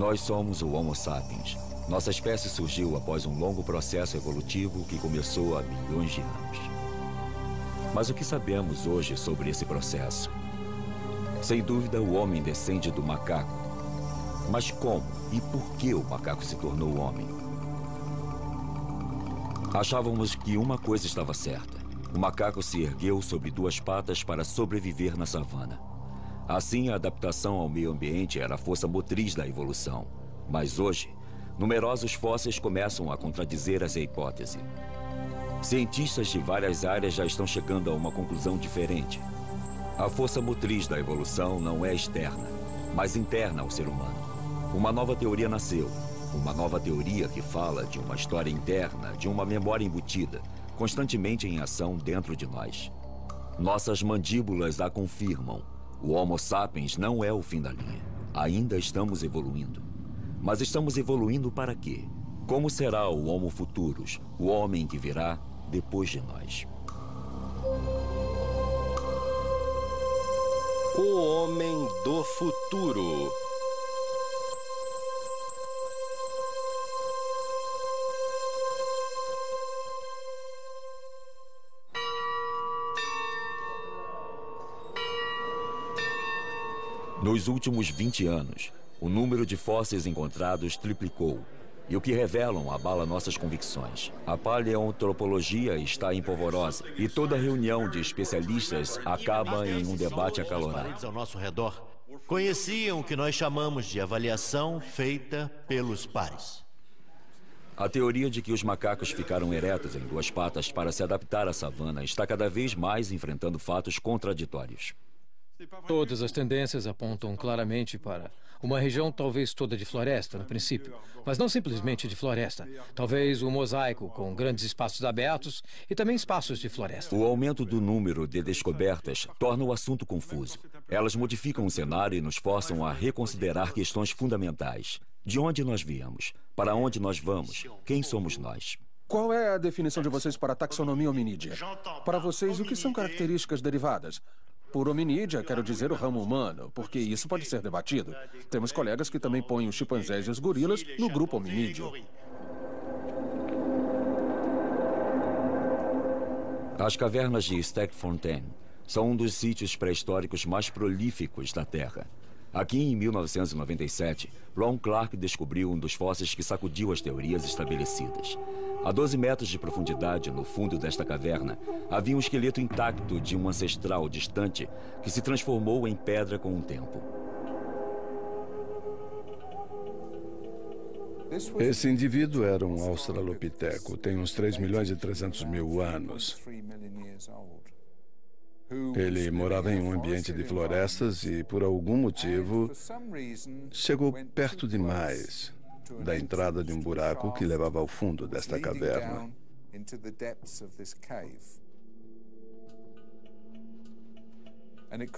Nós somos o Homo sapiens. Nossa espécie surgiu após um longo processo evolutivo que começou há milhões de anos. Mas o que sabemos hoje sobre esse processo? Sem dúvida, o homem descende do macaco. Mas como e por que o macaco se tornou homem? Achávamos que uma coisa estava certa. O macaco se ergueu sobre duas patas para sobreviver na savana. Assim, a adaptação ao meio ambiente era a força motriz da evolução. Mas hoje, numerosos fósseis começam a contradizer essa hipótese. Cientistas de várias áreas já estão chegando a uma conclusão diferente. A força motriz da evolução não é externa, mas interna ao ser humano. Uma nova teoria nasceu. Uma nova teoria que fala de uma história interna, de uma memória embutida, constantemente em ação dentro de nós. Nossas mandíbulas a confirmam. O Homo sapiens não é o fim da linha. Ainda estamos evoluindo. Mas estamos evoluindo para quê? Como será o Homo futurus, o homem que virá depois de nós? O homem do futuro. Nos últimos 20 anos, o número de fósseis encontrados triplicou. E o que revelam abala nossas convicções. A paleoantropologia está em polvorosa e toda reunião de especialistas acaba em um debate acalorado. Ao nosso redor conheciam o que nós chamamos de avaliação feita pelos pares. A teoria de que os macacos ficaram eretos em duas patas para se adaptar à savana está cada vez mais enfrentando fatos contraditórios. Todas as tendências apontam claramente para uma região talvez toda de floresta, no princípio, mas não simplesmente de floresta. Talvez um mosaico com grandes espaços abertos e também espaços de floresta. O aumento do número de descobertas torna o assunto confuso. Elas modificam o cenário e nos forçam a reconsiderar questões fundamentais. De onde nós viemos? Para onde nós vamos? Quem somos nós? Qual é a definição de vocês para a taxonomia hominídea? Para vocês, o que são características derivadas? Por hominídea, quero dizer o ramo humano, porque isso pode ser debatido. Temos colegas que também põem os chimpanzés e os gorilas no grupo hominídeo. As cavernas de Stegfontein são um dos sítios pré-históricos mais prolíficos da Terra. Aqui, em 1997, Ron Clark descobriu um dos fósseis que sacudiu as teorias estabelecidas. A 12 metros de profundidade, no fundo desta caverna, havia um esqueleto intacto de um ancestral distante que se transformou em pedra com o tempo. Esse indivíduo era um australopiteco, tem uns 3.300.000 anos. Ele morava em um ambiente de florestas e, por algum motivo, chegou perto demais da entrada de um buraco que levava ao fundo desta caverna.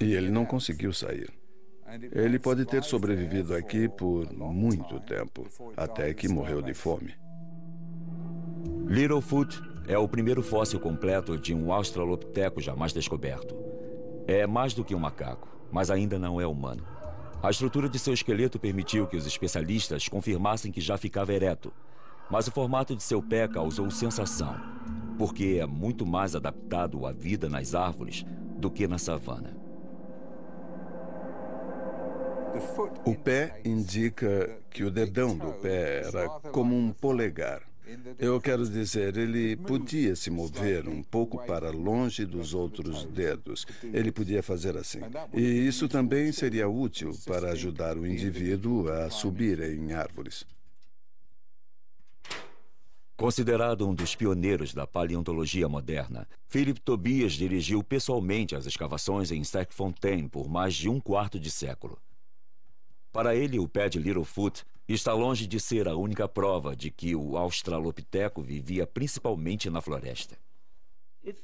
E ele não conseguiu sair. Ele pode ter sobrevivido aqui por muito tempo, até que morreu de fome. Littlefoot é o primeiro fóssil completo de um australopiteco jamais descoberto. É mais do que um macaco, mas ainda não é humano. A estrutura de seu esqueleto permitiu que os especialistas confirmassem que já ficava ereto, mas o formato de seu pé causou sensação, porque é muito mais adaptado à vida nas árvores do que na savana. O pé indica que o dedão do pé era como um polegar. Eu quero dizer, ele podia se mover um pouco para longe dos outros dedos. Ele podia fazer assim. E isso também seria útil para ajudar o indivíduo a subir em árvores. Considerado um dos pioneiros da paleontologia moderna, Philip Tobias dirigiu pessoalmente as escavações em Stegfontein por mais de um quarto de século. Para ele, o pé de Littlefoot está longe de ser a única prova de que o australopiteco vivia principalmente na floresta.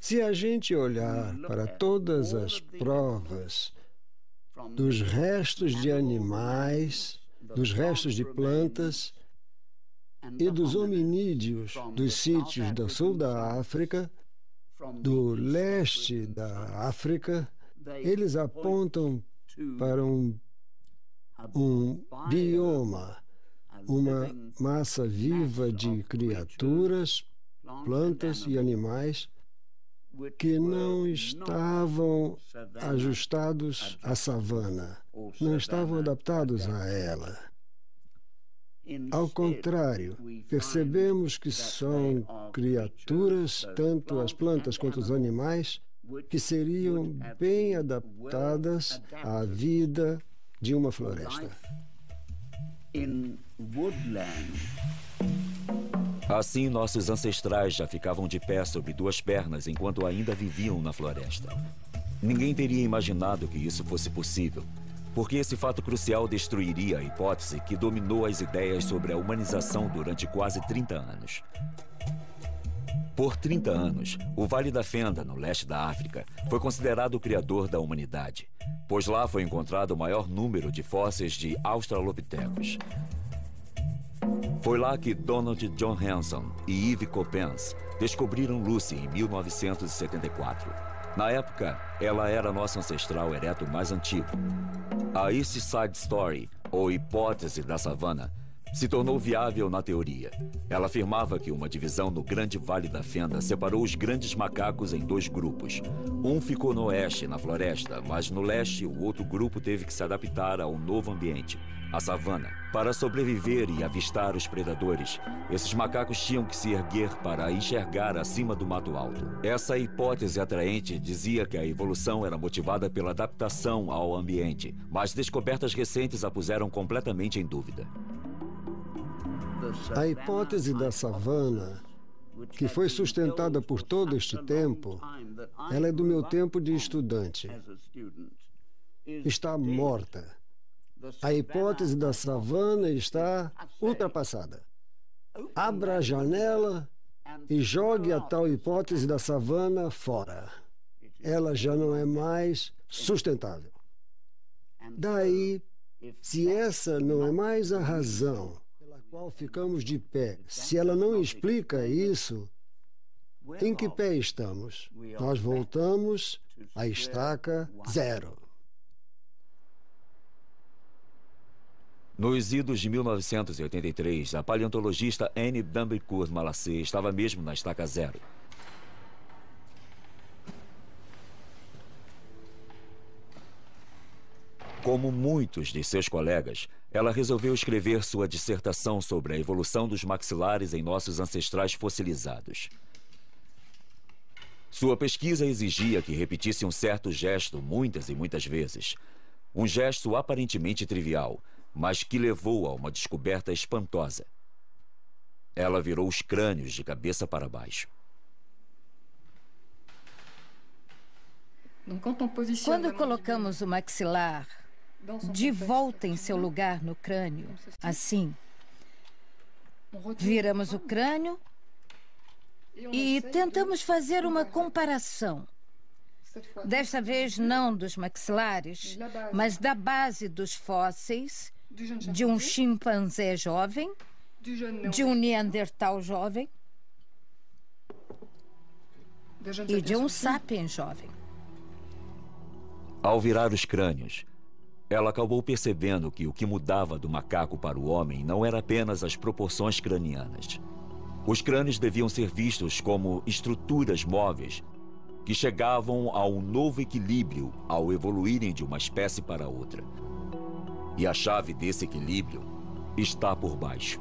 Se a gente olhar para todas as provas dos restos de animais, dos restos de plantas e dos hominídeos dos sítios do sul da África, do leste da África, eles apontam para um bioma uma massa viva de criaturas, plantas e animais que não estavam ajustados à savana, não estavam adaptados a ela. Ao contrário, percebemos que são criaturas, tanto as plantas quanto os animais, que seriam bem adaptadas à vida de uma floresta. Assim, nossos ancestrais já ficavam de pé sobre duas pernas enquanto ainda viviam na floresta. Ninguém teria imaginado que isso fosse possível, porque esse fato crucial destruiria a hipótese que dominou as ideias sobre a humanização durante quase 30 anos. Por 30 anos, o Vale da Fenda, no leste da África, foi considerado o criador da humanidade, pois lá foi encontrado o maior número de fósseis de australopitecos. Foi lá que Donald John Hanson e Yves Coppens descobriram Lucy em 1974. Na época, ela era nosso ancestral ereto mais antigo. A East Side Story, ou hipótese da savana, se tornou viável na teoria. Ela afirmava que uma divisão no Grande Vale da Fenda separou os grandes macacos em dois grupos. Um ficou no oeste, na floresta, mas no leste o outro grupo teve que se adaptar ao novo ambiente, a savana. Para sobreviver e avistar os predadores, esses macacos tinham que se erguer para enxergar acima do mato alto. Essa hipótese atraente dizia que a evolução era motivada pela adaptação ao ambiente, mas descobertas recentes a puseram completamente em dúvida. A hipótese da savana, que foi sustentada por todo este tempo, ela é do meu tempo de estudante. Está morta. A hipótese da savana está ultrapassada. Abra a janela e jogue a tal hipótese da savana fora. Ela já não é mais sustentável. Daí, se essa não é mais a razão pela qual ficamos de pé, se ela não explica isso, em que pé estamos? Nós voltamos à estaca zero. Nos idos de 1983, a paleontologista Anne Danbecourt Malassé estava mesmo na estaca zero. Como muitos de seus colegas, ela resolveu escrever sua dissertação sobre a evolução dos maxilares em nossos ancestrais fossilizados. Sua pesquisa exigia que repetisse um certo gesto muitas e muitas vezes. Um gesto aparentemente trivial, mas que levou a uma descoberta espantosa. Ela virou os crânios de cabeça para baixo. Quando colocamos o maxilar de volta em seu lugar no crânio, assim, viramos o crânio e tentamos fazer uma comparação. Desta vez não dos maxilares, mas da base dos fósseis de um chimpanzé jovem, de um neandertal jovem e de um sapiens jovem. Ao virar os crânios, ela acabou percebendo que o que mudava do macaco para o homem não era apenas as proporções cranianas. Os crânios deviam ser vistos como estruturas móveis que chegavam a um novo equilíbrio ao evoluírem de uma espécie para outra. E a chave desse equilíbrio está por baixo.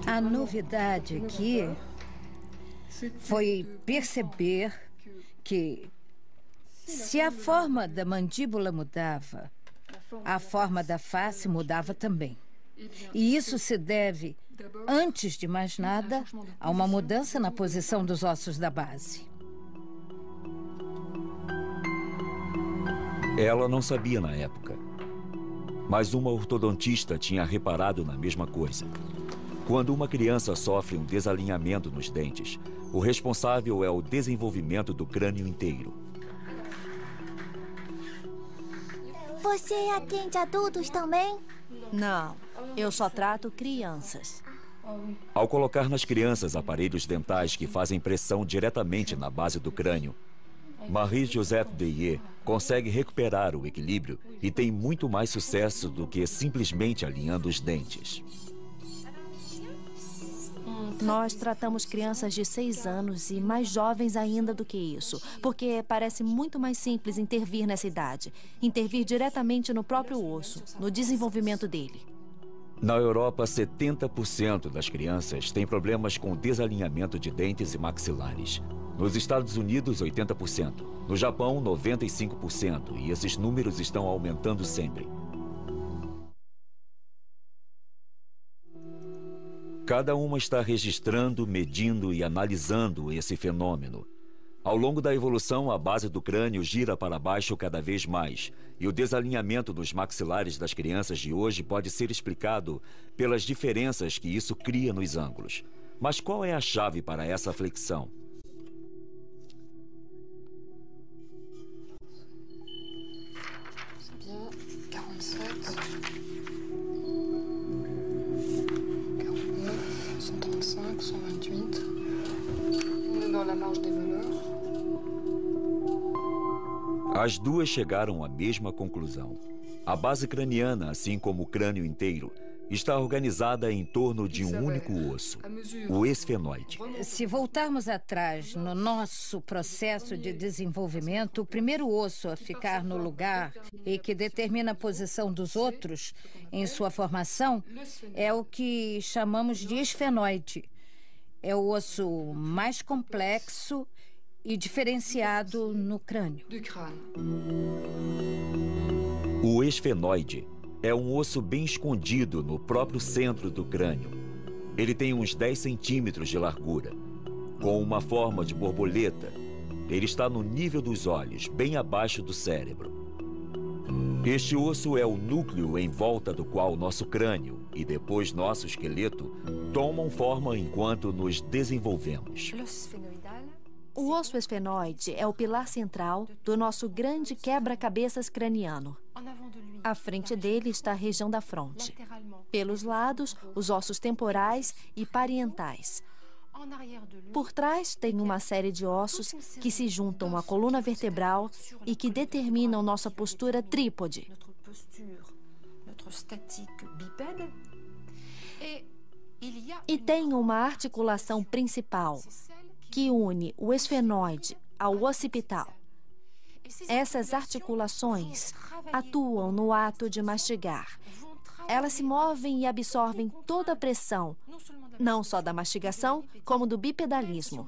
A novidade aqui foi perceber que, se a forma da mandíbula mudava, a forma da face mudava também. E isso se deve, antes de mais nada, a uma mudança na posição dos ossos da base. Ela não sabia na época, mas uma ortodontista tinha reparado na mesma coisa. Quando uma criança sofre um desalinhamento nos dentes, o responsável é o desenvolvimento do crânio inteiro. Você atende adultos também? Não, eu só trato crianças. Ao colocar nas crianças aparelhos dentais que fazem pressão diretamente na base do crânio, Marie-Joseph Deyer consegue recuperar o equilíbrio e tem muito mais sucesso do que simplesmente alinhando os dentes. Nós tratamos crianças de 6 anos e mais jovens ainda do que isso, porque parece muito mais simples intervir nessa idade. Intervir diretamente no próprio osso, no desenvolvimento dele. Na Europa, 70% das crianças têm problemas com desalinhamento de dentes e maxilares. Nos Estados Unidos, 80%. No Japão, 95%. E esses números estão aumentando sempre. Cada uma está registrando, medindo e analisando esse fenômeno. Ao longo da evolução, a base do crânio gira para baixo cada vez mais, e o desalinhamento dos maxilares das crianças de hoje pode ser explicado pelas diferenças que isso cria nos ângulos. Mas qual é a chave para essa flexão? As duas chegaram à mesma conclusão. A base craniana, assim como o crânio inteiro, está organizada em torno de um único osso, o esfenoide. Se voltarmos atrás no nosso processo de desenvolvimento, o primeiro osso a ficar no lugar e que determina a posição dos outros em sua formação é o que chamamos de esfenoide. É o osso mais complexo e diferenciado no crânio. O esfenoide é um osso bem escondido no próprio centro do crânio. Ele tem uns 10 centímetros de largura, com uma forma de borboleta. Ele está no nível dos olhos, bem abaixo do cérebro. Este osso é o núcleo em volta do qual nosso crânio e depois nosso esqueleto tomam forma enquanto nos desenvolvemos. O osso esfenoide é o pilar central do nosso grande quebra-cabeças craniano. À frente dele está a região da fronte. Pelos lados, os ossos temporais e parietais. Por trás, tem uma série de ossos que se juntam à coluna vertebral e que determinam nossa postura trípode. E tem uma articulação principal que une o esfenoide ao occipital. Essas articulações atuam no ato de mastigar. Elas se movem e absorvem toda a pressão, não só da mastigação, como do bipedalismo.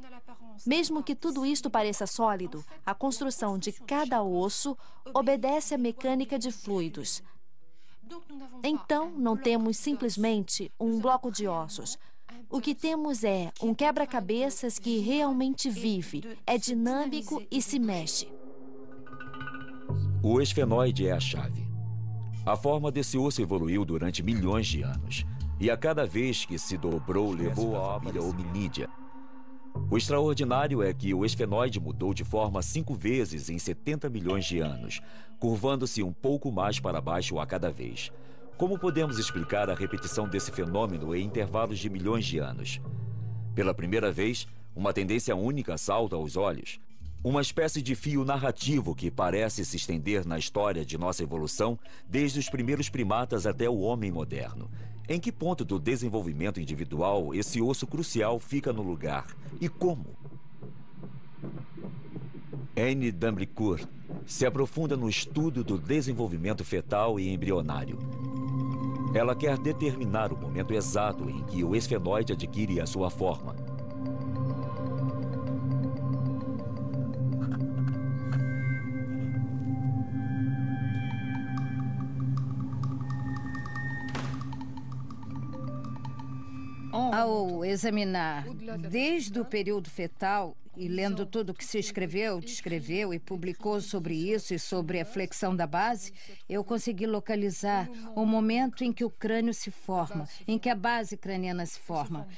Mesmo que tudo isto pareça sólido, a construção de cada osso obedece à mecânica de fluidos. Então, não temos simplesmente um bloco de ossos. O que temos é um quebra-cabeças que realmente vive, é dinâmico e se mexe. O esfenoide é a chave. A forma desse osso evoluiu durante milhões de anos. E a cada vez que se dobrou, levou à família hominídea. O extraordinário é que o esfenoide mudou de forma 5 vezes em 70 milhões de anos, curvando-se um pouco mais para baixo a cada vez. Como podemos explicar a repetição desse fenômeno em intervalos de milhões de anos? Pela primeira vez, uma tendência única salta aos olhos. Uma espécie de fio narrativo que parece se estender na história de nossa evolução desde os primeiros primatas até o homem moderno. Em que ponto do desenvolvimento individual esse osso crucial fica no lugar? E como? Anne Dambricourt se aprofunda no estudo do desenvolvimento fetal e embrionário. Ela quer determinar o momento exato em que o esfenoide adquire a sua forma. Ao examinar desde o período fetal e lendo tudo o que se escreveu, descreveu e publicou sobre isso e sobre a flexão da base, eu consegui localizar o momento em que o crânio se forma, em que a base craniana se forma.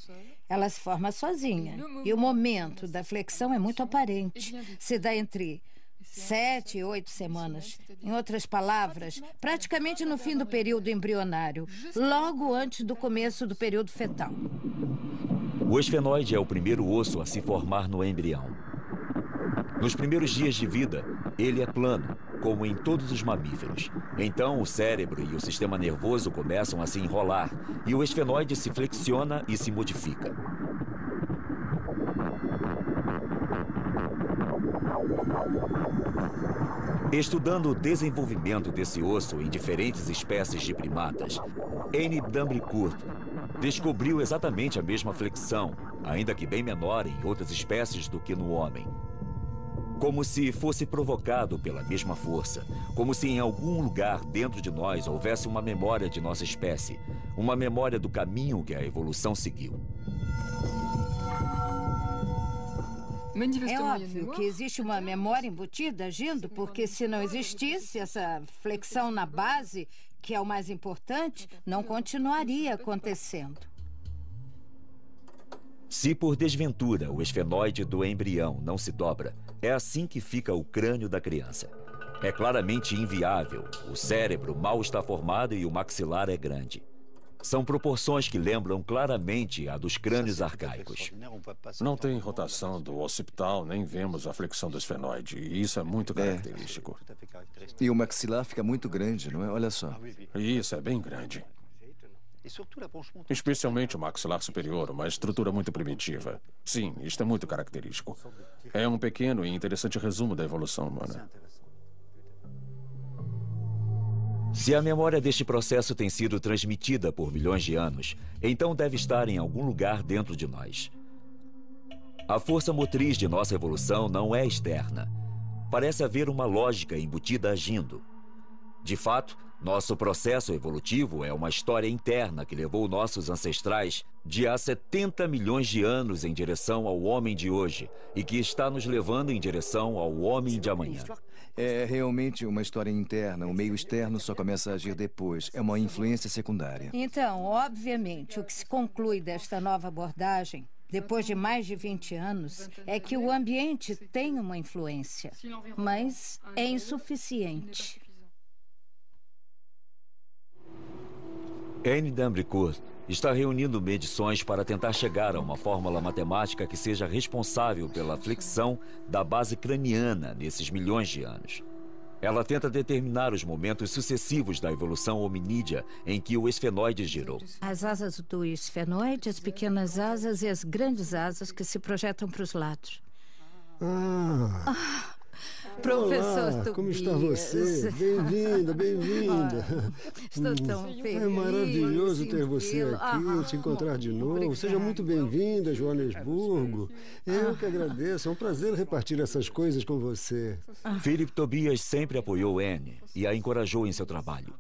Ela se forma sozinha e o momento da flexão é muito aparente. Se dá entre 7 e 8 semanas. Em outras palavras, praticamente no fim do período embrionário, logo antes do começo do período fetal. O esfenoide é o primeiro osso a se formar no embrião. Nos primeiros dias de vida, ele é plano, como em todos os mamíferos. Então, o cérebro e o sistema nervoso começam a se enrolar e o esfenoide se flexiona e se modifica. Estudando o desenvolvimento desse osso em diferentes espécies de primatas, Anne Dambricourt descobriu exatamente a mesma flexão, ainda que bem menor em outras espécies do que no homem. Como se fosse provocado pela mesma força, como se em algum lugar dentro de nós houvesse uma memória de nossa espécie, uma memória do caminho que a evolução seguiu. É óbvio que existe uma memória embutida agindo, porque se não existisse essa flexão na base, que é o mais importante, não continuaria acontecendo. Se por desventura o esfenoide do embrião não se dobra, é assim que fica o crânio da criança. É claramente inviável. O cérebro mal está formado e o maxilar é grande. São proporções que lembram claramente a dos crânios arcaicos. Não tem rotação do occipital, nem vemos a flexão do esfenoide. E isso é muito característico. E o maxilar fica muito grande, não é? Olha só. Isso é bem grande. Especialmente o maxilar superior, uma estrutura muito primitiva. Sim, isto é muito característico. É um pequeno e interessante resumo da evolução humana. Se a memória deste processo tem sido transmitida por milhões de anos, então deve estar em algum lugar dentro de nós. A força motriz de nossa evolução não é externa. Parece haver uma lógica embutida agindo. De fato, nosso processo evolutivo é uma história interna que levou nossos ancestrais de há 70 milhões de anos em direção ao homem de hoje e que está nos levando em direção ao homem de amanhã. É realmente uma história interna. O meio externo só começa a agir depois. É uma influência secundária. Então, obviamente, o que se conclui desta nova abordagem, depois de mais de 20 anos, é que o ambiente tem uma influência, mas é insuficiente. Anne Dambricourt está reunindo medições para tentar chegar a uma fórmula matemática que seja responsável pela flexão da base craniana nesses milhões de anos. Ela tenta determinar os momentos sucessivos da evolução hominídea em que o esfenoide girou. As asas do esfenoide, as pequenas asas e as grandes asas que se projetam para os lados. Professor Olá, Tobias. como está você? Bem-vinda, bem-vinda. Estou tão feliz. É maravilhoso ter você aqui, te encontrar de novo. Obrigada. Seja muito bem-vinda, Joanesburgo. Eu que agradeço, é um prazer repartir essas coisas com você. Philip Tobias sempre apoiou Anne e a encorajou em seu trabalho.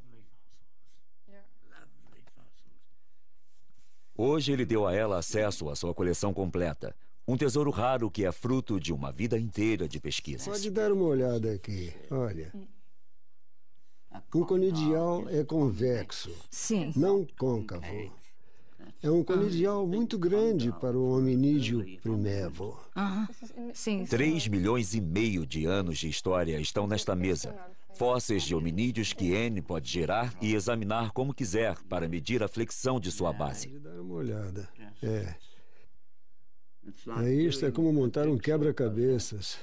Hoje ele deu a ela acesso à sua coleção completa. Um tesouro raro que é fruto de uma vida inteira de pesquisas. Pode dar uma olhada aqui. Olha. Um conidial é convexo, Sim. não côncavo. É um conidial muito grande para o hominídeo primevo. Sim. 3,5 milhões de anos de história estão nesta mesa. Fósseis de hominídeos que Anne pode gerar e examinar como quiser para medir a flexão de sua base. Pode dar uma olhada. Isto é como montar um quebra-cabeças.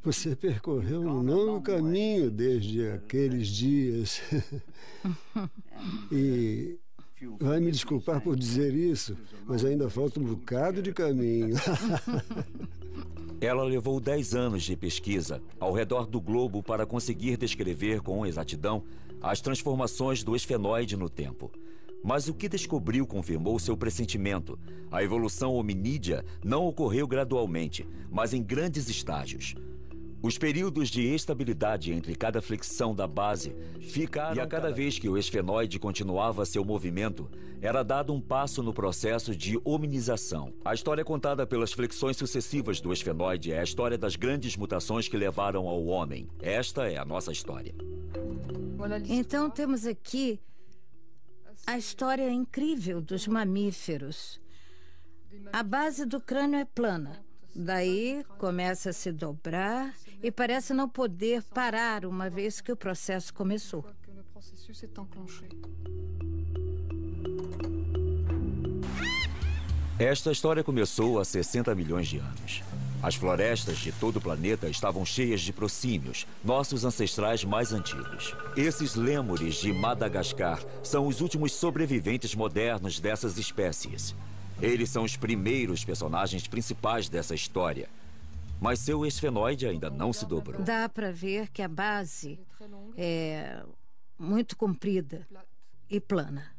Você percorreu um longo caminho desde aqueles dias. E vai me desculpar por dizer isso, mas ainda falta um bocado de caminho. Ela levou 10 anos de pesquisa ao redor do globo para conseguir descrever com exatidão as transformações do esfenoide no tempo. Mas o que descobriu confirmou seu pressentimento. A evolução hominídea não ocorreu gradualmente, mas em grandes estágios. Os períodos de estabilidade entre cada flexão da base ficaram... E a cada vez que o esfenoide continuava seu movimento, era dado um passo no processo de hominização. A história contada pelas flexões sucessivas do esfenoide é a história das grandes mutações que levaram ao homem. Esta é a nossa história. Então temos aqui a história incrível dos mamíferos. A base do crânio é plana. Daí começa a se dobrar e parece não poder parar uma vez que o processo começou. Esta história começou há 60 milhões de anos. As florestas de todo o planeta estavam cheias de proscímios, nossos ancestrais mais antigos. Esses lêmures de Madagascar são os últimos sobreviventes modernos dessas espécies. Eles são os primeiros personagens principais dessa história. Mas seu esfenoide ainda não se dobrou. Dá para ver que a base é muito comprida e plana.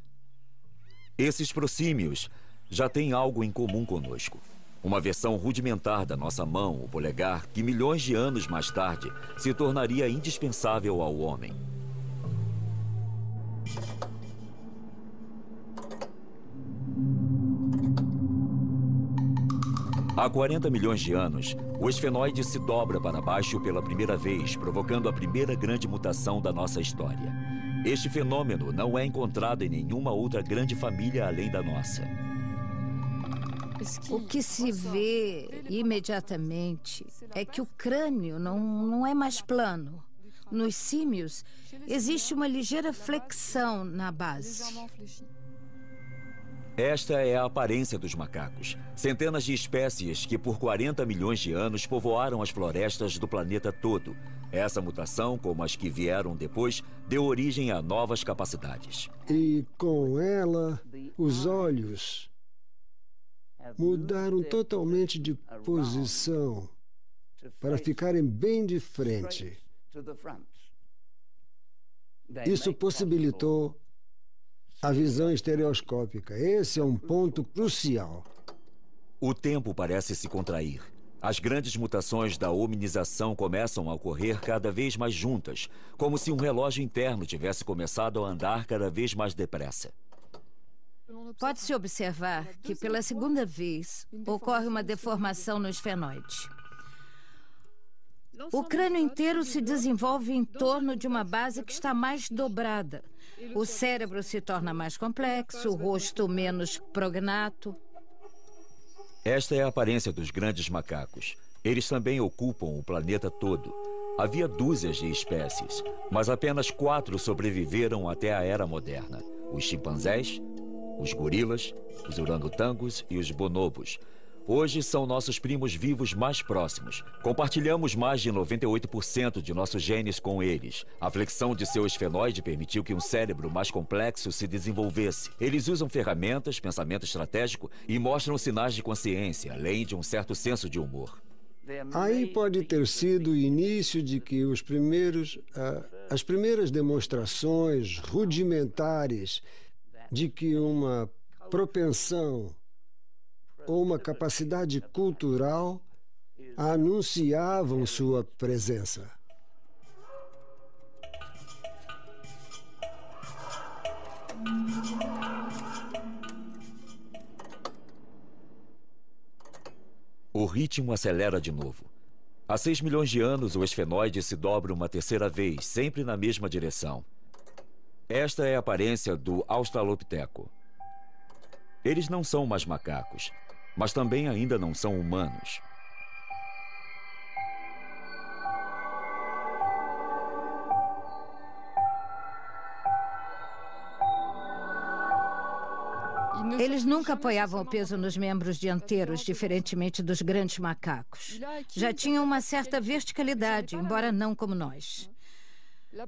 Esses proscímios já têm algo em comum conosco. Uma versão rudimentar da nossa mão, o polegar, que milhões de anos mais tarde se tornaria indispensável ao homem. Há 40 milhões de anos, o esfenoide se dobra para baixo pela primeira vez, provocando a primeira grande mutação da nossa história. Este fenômeno não é encontrado em nenhuma outra grande família além da nossa. O que se vê imediatamente é que o crânio não é mais plano. Nos símios, existe uma ligeira flexão na base. Esta é a aparência dos macacos. Centenas de espécies que por 40 milhões de anos povoaram as florestas do planeta todo. Essa mutação, como as que vieram depois, deu origem a novas capacidades. E com ela, os olhos mudaram totalmente de posição para ficarem bem de frente. Isso possibilitou a visão estereoscópica. Esse é um ponto crucial. O tempo parece se contrair. As grandes mutações da hominização começam a ocorrer cada vez mais juntas, como se um relógio interno tivesse começado a andar cada vez mais depressa. Pode-se observar que, pela segunda vez, ocorre uma deformação no esfenoide. O crânio inteiro se desenvolve em torno de uma base que está mais dobrada. O cérebro se torna mais complexo, o rosto menos prognato. Esta é a aparência dos grandes macacos. Eles também ocupam o planeta todo. Havia dúzias de espécies, mas apenas 4 sobreviveram até a Era Moderna. Os chimpanzés, os gorilas, os orangotangos e os bonobos. Hoje são nossos primos vivos mais próximos. Compartilhamos mais de 98% de nossos genes com eles. A flexão de seu esfenoide permitiu que um cérebro mais complexo se desenvolvesse. Eles usam ferramentas, pensamento estratégico e mostram sinais de consciência, além de um certo senso de humor. Aí pode ter sido o início de que as primeiras demonstrações rudimentares de que uma propensão ou uma capacidade cultural anunciavam sua presença. O ritmo acelera de novo. Há 6 milhões de anos, o esfenoide se dobra uma terceira vez, sempre na mesma direção. Esta é a aparência do Australopiteco. Eles não são mais macacos, mas também ainda não são humanos. Eles nunca apoiavam o peso nos membros dianteiros, diferentemente dos grandes macacos. Já tinham uma certa verticalidade, embora não como nós.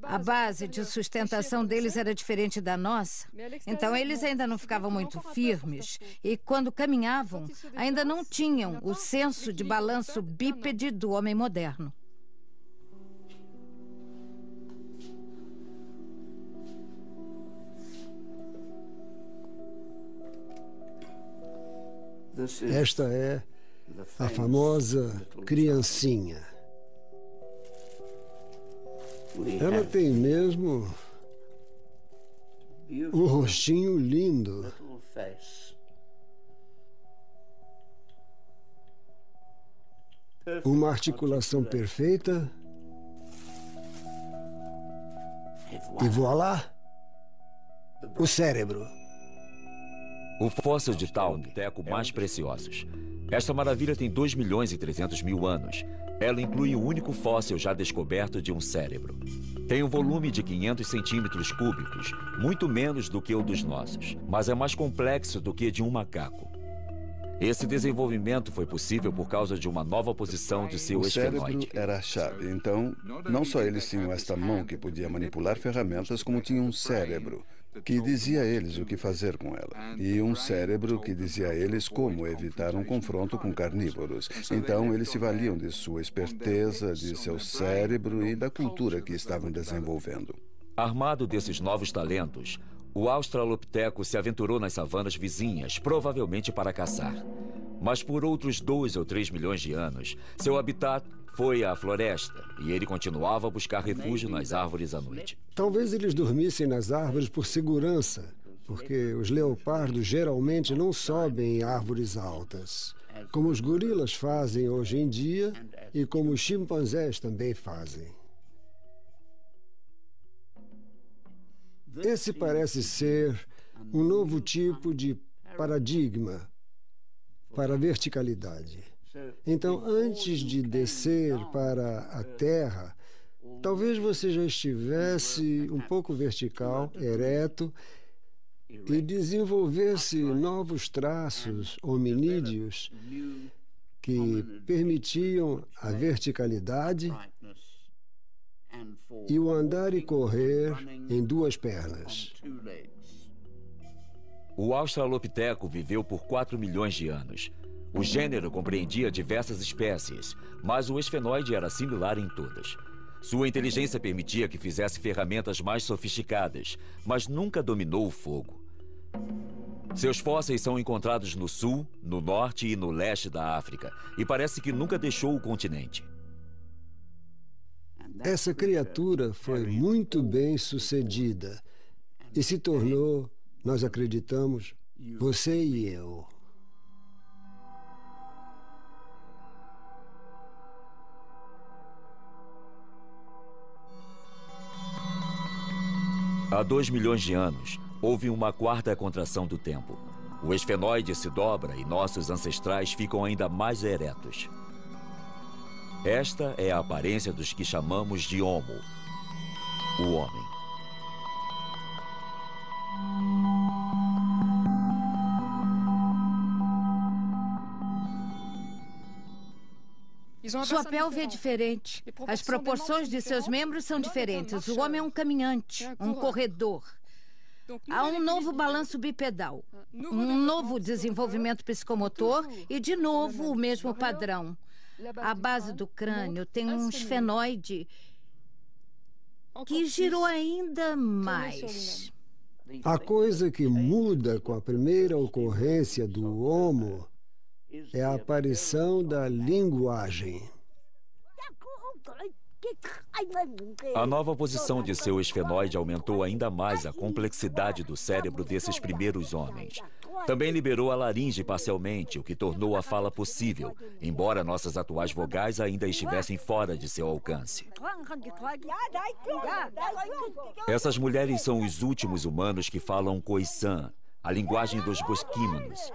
A base de sustentação deles era diferente da nossa, então eles ainda não ficavam muito firmes e, quando caminhavam, ainda não tinham o senso de balanço bípede do homem moderno. Esta é a famosa criancinha. Ela tem mesmo um rostinho lindo. Uma articulação perfeita. E voilá! O cérebro. O fóssil de Australopiteco mais preciosos. Esta maravilha tem 2 milhões e 300 mil anos. Ela inclui o único fóssil já descoberto de um cérebro. Tem um volume de 500 centímetros cúbicos, muito menos do que o dos nossos, mas é mais complexo do que de um macaco. Esse desenvolvimento foi possível por causa de uma nova posição de seu O cérebro esfenoide. era a chave. Então, não só eles tinham esta mão que podia manipular ferramentas, como tinham um cérebro que dizia a eles o que fazer com ela. E um cérebro que dizia a eles como evitar um confronto com carnívoros. Então, eles se valiam de sua esperteza, de seu cérebro e da cultura que estavam desenvolvendo. Armado desses novos talentos, o australopiteco se aventurou nas savanas vizinhas, provavelmente para caçar. Mas por outros 2 ou 3 milhões de anos, seu habitat foi a floresta e ele continuava a buscar refúgio nas árvores à noite. Talvez eles dormissem nas árvores por segurança, porque os leopardos geralmente não sobem em árvores altas, como os gorilas fazem hoje em dia e como os chimpanzés também fazem. Esse parece ser um novo tipo de paradigma para a verticalidade. Então, antes de descer para a Terra, talvez você já estivesse um pouco vertical, ereto, e desenvolvesse novos traços hominídeos que permitiam a verticalidade e o andar e correr em 2 pernas. O australopiteco viveu por 4 milhões de anos. O gênero compreendia diversas espécies, mas o esfenoide era similar em todas. Sua inteligência permitia que fizesse ferramentas mais sofisticadas, mas nunca dominou o fogo. Seus fósseis são encontrados no sul, no norte e no leste da África, e parece que nunca deixou o continente. Essa criatura foi muito bem sucedida e se tornou, nós acreditamos, você e eu. Há 2 milhões de anos, houve uma quarta contração do tempo. O esfenoide se dobra e nossos ancestrais ficam ainda mais eretos. Esta é a aparência dos que chamamos de Homo, o homem. Sua pelve é diferente. As proporções de seus membros são diferentes. O homem é um caminhante, um corredor. Há um novo balanço bipedal, um novo desenvolvimento psicomotor e, de novo, o mesmo padrão. A base do crânio tem um esfenoide que girou ainda mais. A coisa que muda com a primeira ocorrência do Homo é a aparição da linguagem. A nova posição de seu esfenoide aumentou ainda mais a complexidade do cérebro desses primeiros homens. Também liberou a laringe parcialmente, o que tornou a fala possível, embora nossas atuais vogais ainda estivessem fora de seu alcance. Essas mulheres são os últimos humanos que falam Khoisan, a linguagem dos bosquímanos.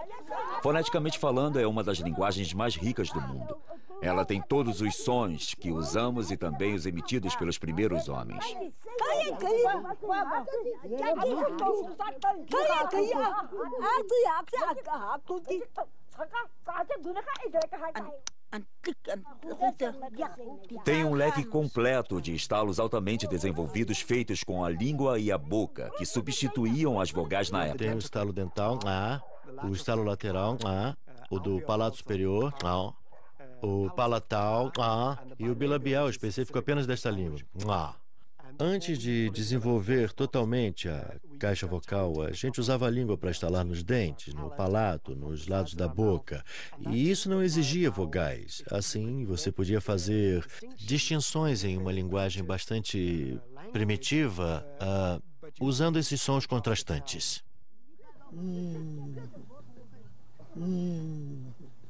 Foneticamente falando, é uma das linguagens mais ricas do mundo. Ela tem todos os sons que usamos e também os emitidos pelos primeiros homens. Tem um leque completo de estalos altamente desenvolvidos feitos com a língua e a boca, que substituíam as vogais na época. Tem o estalo dental, o estalo lateral, o do palato superior, o palatal, e o bilabial, específico apenas desta língua. Antes de desenvolver totalmente a caixa vocal, a gente usava a língua para estalar nos dentes, no palato, nos lados da boca. E isso não exigia vogais. Assim, você podia fazer distinções em uma linguagem bastante primitiva, usando esses sons contrastantes.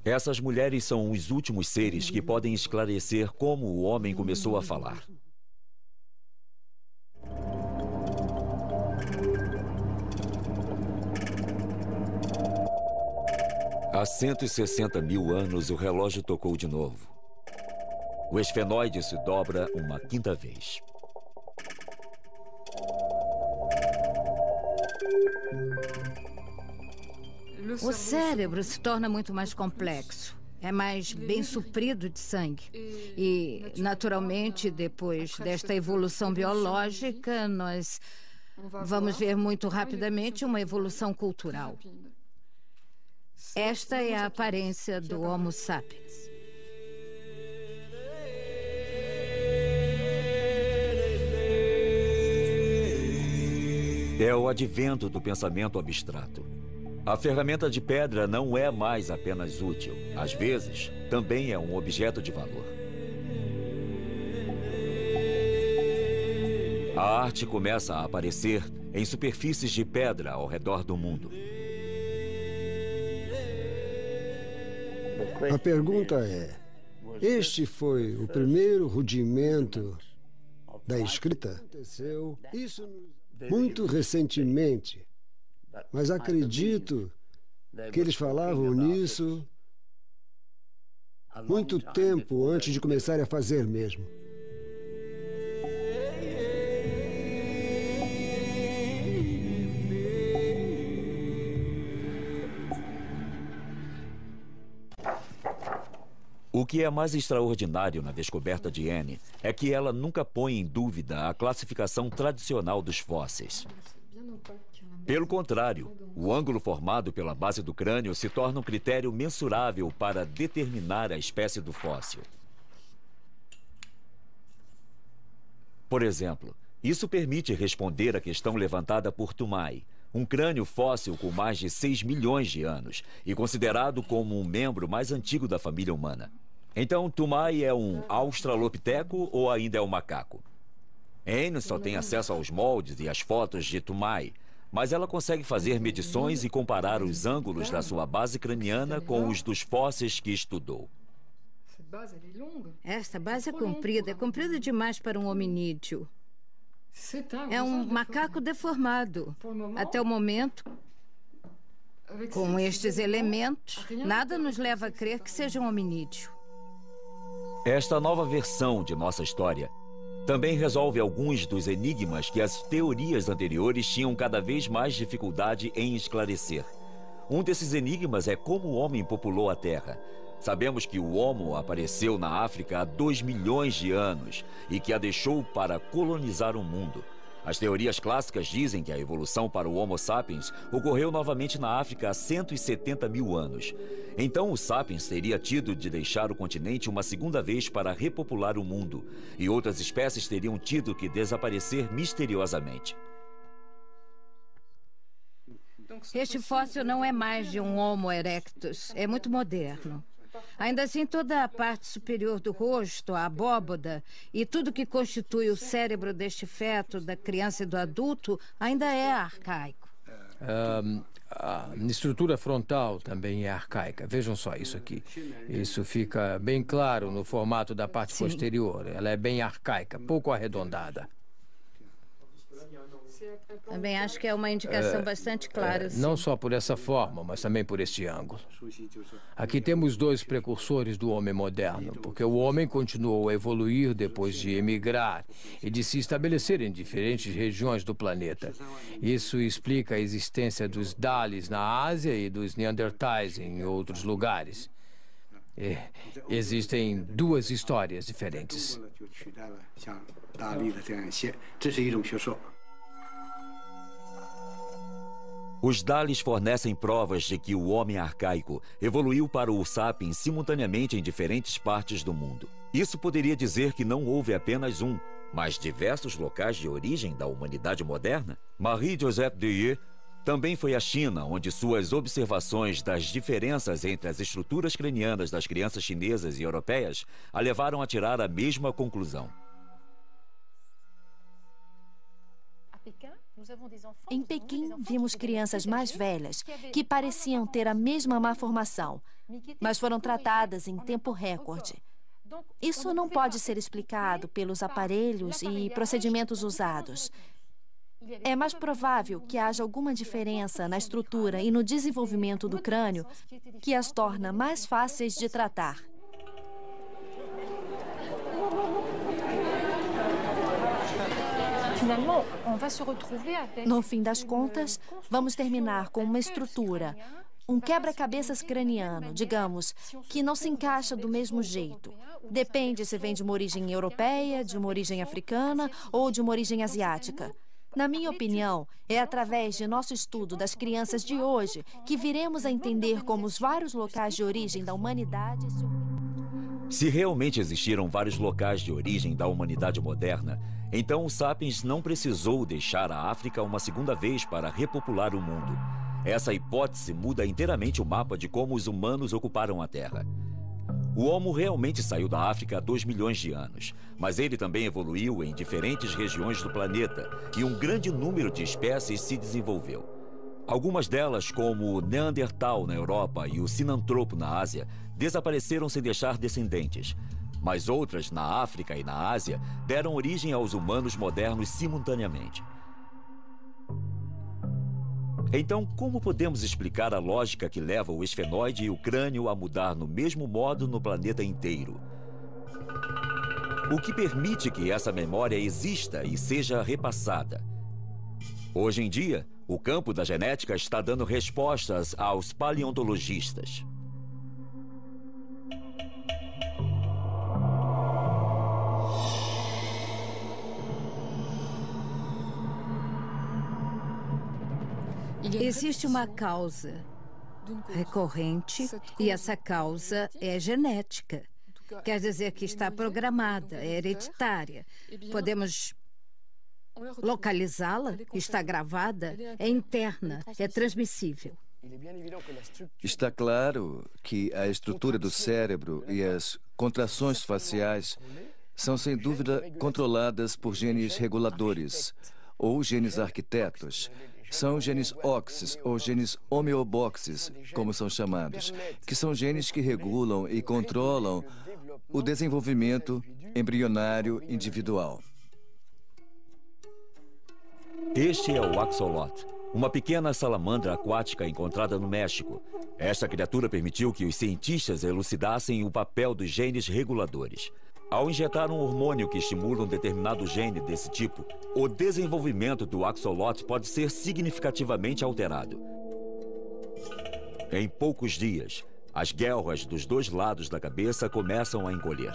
Essas mulheres são os últimos seres que podem esclarecer como o homem começou a falar. Há 160 mil anos, o relógio tocou de novo. O esfenoide se dobra uma quinta vez. O cérebro se torna muito mais complexo. É mais bem suprido de sangue. E, naturalmente, depois desta evolução biológica, nós vamos ver muito rapidamente uma evolução cultural. Esta é a aparência do Homo sapiens. É o advento do pensamento abstrato. A ferramenta de pedra não é mais apenas útil. Às vezes, também é um objeto de valor. A arte começa a aparecer em superfícies de pedra ao redor do mundo. A pergunta é: este foi o primeiro rudimento da escrita? Aconteceu isso muito recentemente, mas acredito que eles falavam nisso muito tempo antes de começarem a fazer mesmo. O que é mais extraordinário na descoberta de Anne é que ela nunca põe em dúvida a classificação tradicional dos fósseis. Pelo contrário, o ângulo formado pela base do crânio se torna um critério mensurável para determinar a espécie do fóssil. Por exemplo, isso permite responder à questão levantada por Toumai, um crânio fóssil com mais de 6 milhões de anos e considerado como um membro mais antigo da família humana. Então, Toumai é um australopiteco ou ainda é um macaco? Anne só tem acesso aos moldes e às fotos de Toumai, mas ela consegue fazer medições e comparar os ângulos da sua base craniana com os dos fósseis que estudou. Esta base é comprida demais para um hominídeo. É um macaco deformado. Até o momento, com estes elementos, nada nos leva a crer que seja um hominídeo. Esta nova versão de nossa história também resolve alguns dos enigmas que as teorias anteriores tinham cada vez mais dificuldade em esclarecer. Um desses enigmas é como o homem populou a Terra. Sabemos que o Homo apareceu na África há 2 milhões de anos e que a deixou para colonizar o mundo. As teorias clássicas dizem que a evolução para o Homo sapiens ocorreu novamente na África há 170 mil anos. Então o sapiens teria tido de deixar o continente uma segunda vez para repopular o mundo, e outras espécies teriam tido que desaparecer misteriosamente. Este fóssil não é mais de um Homo erectus, é muito moderno. Ainda assim, toda a parte superior do rosto, a abóboda e tudo que constitui o cérebro deste feto, da criança e do adulto, ainda é arcaico. A estrutura frontal também é arcaica. Vejam só isso aqui. Isso fica bem claro no formato da parte posterior. Ela é bem arcaica, pouco arredondada. Também acho que é uma indicação bastante clara. Não só por essa forma, mas também por este ângulo. Aqui temos 2 precursores do homem moderno, porque o homem continuou a evoluir depois de emigrar e de se estabelecer em diferentes regiões do planeta. Isso explica a existência dos Dalis na Ásia e dos Neandertais em outros lugares. Existem 2 histórias diferentes. Os Dalis fornecem provas de que o homem arcaico evoluiu para o sapiens simultaneamente em diferentes partes do mundo. Isso poderia dizer que não houve apenas um, mas diversos locais de origem da humanidade moderna? Marie-Joseph Deye também foi à China, onde suas observações das diferenças entre as estruturas cranianas das crianças chinesas e europeias a levaram a tirar a mesma conclusão. Em Pequim, vimos crianças mais velhas que pareciam ter a mesma malformação, mas foram tratadas em tempo recorde. Isso não pode ser explicado pelos aparelhos e procedimentos usados. É mais provável que haja alguma diferença na estrutura e no desenvolvimento do crânio que as torna mais fáceis de tratar. No fim das contas, vamos terminar com uma estrutura um quebra-cabeças craniano, digamos, que não se encaixa do mesmo jeito. Depende se vem de uma origem europeia, de uma origem africana ou de uma origem asiática. Na minha opinião, é através de nosso estudo das crianças de hoje que viremos a entender como os vários locais de origem da humanidade se organizam. Se realmente existiram vários locais de origem da humanidade moderna, então o Sapiens não precisou deixar a África uma segunda vez para repopular o mundo. Essa hipótese muda inteiramente o mapa de como os humanos ocuparam a Terra. O Homo realmente saiu da África há 2 milhões de anos, mas ele também evoluiu em diferentes regiões do planeta e um grande número de espécies se desenvolveu. Algumas delas, como o Neandertal na Europa e o Sinantropo na Ásia, desapareceram sem deixar descendentes. Mas outras, na África e na Ásia, deram origem aos humanos modernos simultaneamente. Então, como podemos explicar a lógica que leva o esfenoide e o crânio a mudar no mesmo modo no planeta inteiro? O que permite que essa memória exista e seja repassada? Hoje em dia, o campo da genética está dando respostas aos paleontologistas. Existe uma causa recorrente e essa causa é genética. Quer dizer que está programada, é hereditária. Podemos localizá-la, está gravada, é interna, é transmissível. Está claro que a estrutura do cérebro e as contrações faciais são, sem dúvida, controladas por genes reguladores ou genes arquitetos. São genes OX ou genes homeoboxes, como são chamados, que são genes que regulam e controlam o desenvolvimento embrionário individual. Este é o axolotl, uma pequena salamandra aquática encontrada no México. Esta criatura permitiu que os cientistas elucidassem o papel dos genes reguladores. Ao injetar um hormônio que estimula um determinado gene desse tipo, o desenvolvimento do axolotl pode ser significativamente alterado. Em poucos dias, as guelras dos 2 lados da cabeça começam a encolher.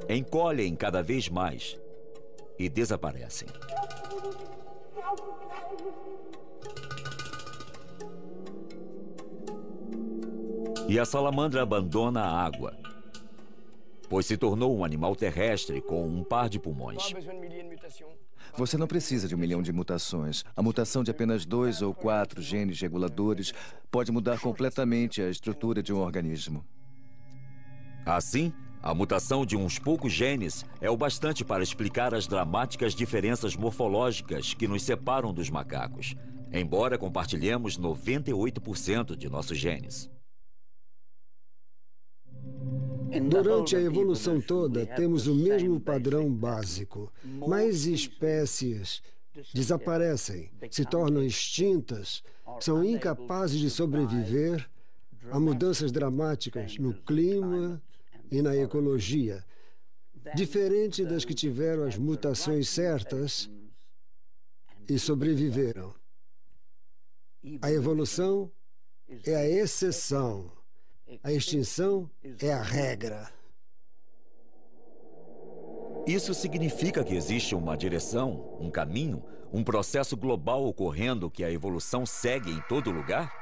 Encolhem cada vez mais e desaparecem. E a salamandra abandona a água, pois se tornou um animal terrestre com um par de pulmões. Você não precisa de 1 milhão de mutações. A mutação de apenas 2 ou 4 genes reguladores pode mudar completamente a estrutura de um organismo. Assim, a mutação de uns poucos genes é o bastante para explicar as dramáticas diferenças morfológicas que nos separam dos macacos, embora compartilhemos 98% de nossos genes. Durante a evolução toda, temos o mesmo padrão básico. Mais espécies desaparecem, se tornam extintas, são incapazes de sobreviver a mudanças dramáticas no clima e na ecologia, diferente das que tiveram as mutações certas e sobreviveram. A evolução é a exceção. A extinção é a regra. Isso significa que existe uma direção, um caminho, um processo global ocorrendo que a evolução segue em todo lugar?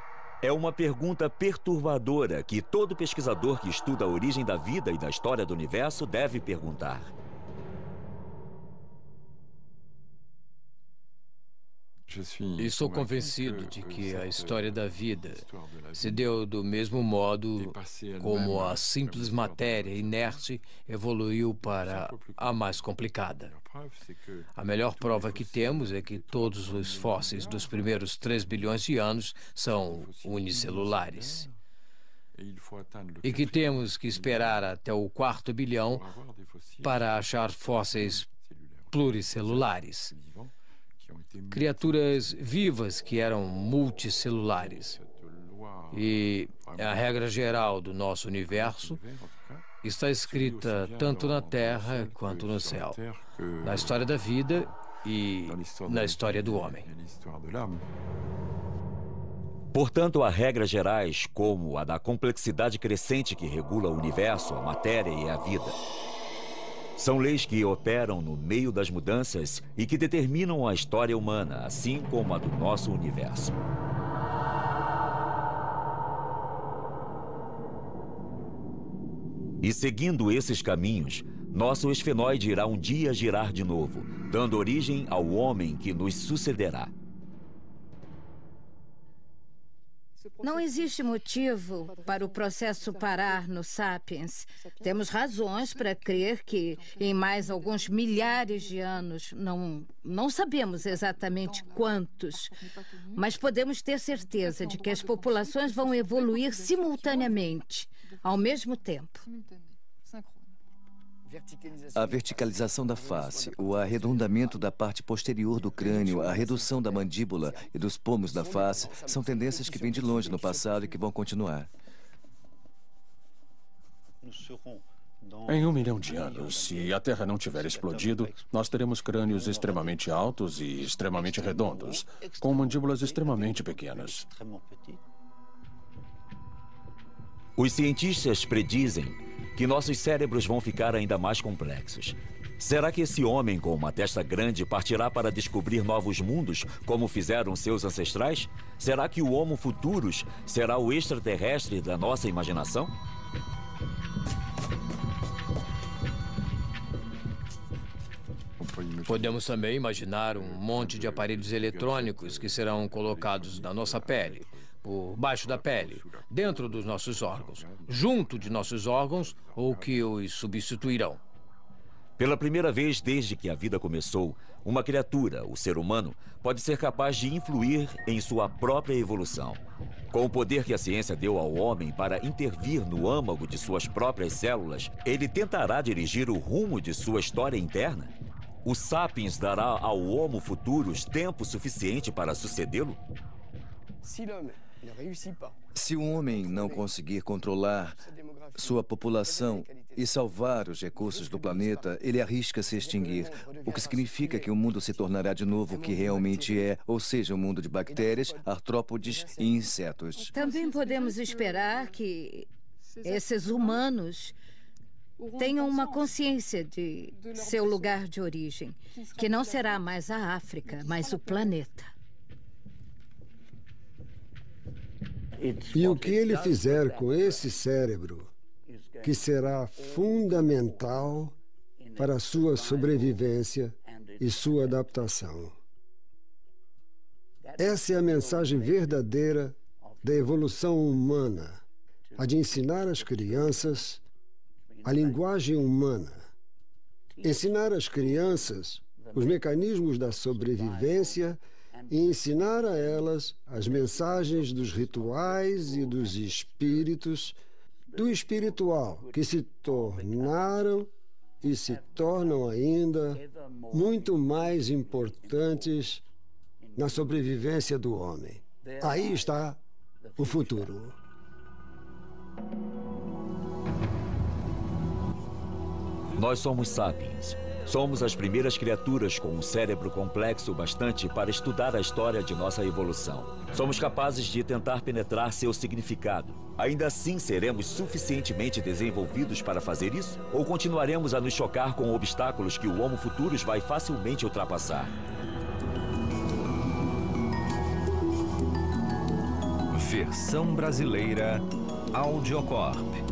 É uma pergunta perturbadora que todo pesquisador que estuda a origem da vida e da história do universo deve perguntar. Estou convencido de que a história da vida se deu do mesmo modo como a simples matéria inerte evoluiu para a mais complicada. A melhor prova que temos é que todos os fósseis dos primeiros 3 bilhões de anos são unicelulares. E que temos que esperar até o 4º bilhão para achar fósseis pluricelulares. Criaturas vivas que eram multicelulares. E a regra geral do nosso universo está escrita tanto na Terra quanto no céu, na história da vida e na história do homem. Portanto, há regras gerais, como a da complexidade crescente que regula o universo, a matéria e a vida. São leis que operam no meio das mudanças e que determinam a história humana, assim como a do nosso universo. E seguindo esses caminhos, nosso esfenoide irá um dia girar de novo, dando origem ao homem que nos sucederá. Não existe motivo para o processo parar no Sapiens. Temos razões para crer que, em mais alguns milhares de anos, não sabemos exatamente quantos, mas podemos ter certeza de que as populações vão evoluir simultaneamente, ao mesmo tempo. A verticalização da face, o arredondamento da parte posterior do crânio, a redução da mandíbula e dos pomos da face são tendências que vêm de longe no passado e que vão continuar. Em 1 milhão de anos, se a Terra não tiver explodido, nós teremos crânios extremamente altos e extremamente redondos, com mandíbulas extremamente pequenas. Os cientistas predizem que nossos cérebros vão ficar ainda mais complexos. Será que esse homem com uma testa grande partirá para descobrir novos mundos, como fizeram seus ancestrais? Será que o Homo Futurus será o extraterrestre da nossa imaginação? Podemos também imaginar um monte de aparelhos eletrônicos que serão colocados na nossa pele, por baixo da pele, dentro dos nossos órgãos, junto de nossos órgãos ou que os substituirão. Pela primeira vez desde que a vida começou, uma criatura, o ser humano, pode ser capaz de influir em sua própria evolução. Com o poder que a ciência deu ao homem para intervir no âmago de suas próprias células, ele tentará dirigir o rumo de sua história interna? O Sapiens dará ao Homo Futurus tempo suficiente para sucedê-lo? Se o homem não conseguir controlar sua população e salvar os recursos do planeta, ele arrisca se extinguir, o que significa que o mundo se tornará de novo o que realmente é, ou seja, um mundo de bactérias, artrópodes e insetos. Também podemos esperar que esses humanos tenham uma consciência de seu lugar de origem, que não será mais a África, mas o planeta. E o que ele fizer com esse cérebro, que será fundamental para a sua sobrevivência e sua adaptação. Essa é a mensagem verdadeira da evolução humana, a de ensinar às crianças a linguagem humana, ensinar às crianças os mecanismos da sobrevivência e ensinar a elas as mensagens dos rituais e dos espíritos, do espiritual, que se tornaram e se tornam ainda muito mais importantes na sobrevivência do homem. Aí está o futuro. Nós somos sapiens. Somos as primeiras criaturas com um cérebro complexo bastante para estudar a história de nossa evolução. Somos capazes de tentar penetrar seu significado. Ainda assim, seremos suficientemente desenvolvidos para fazer isso? Ou continuaremos a nos chocar com obstáculos que o Homo Futurus vai facilmente ultrapassar? Versão brasileira Audiocorp.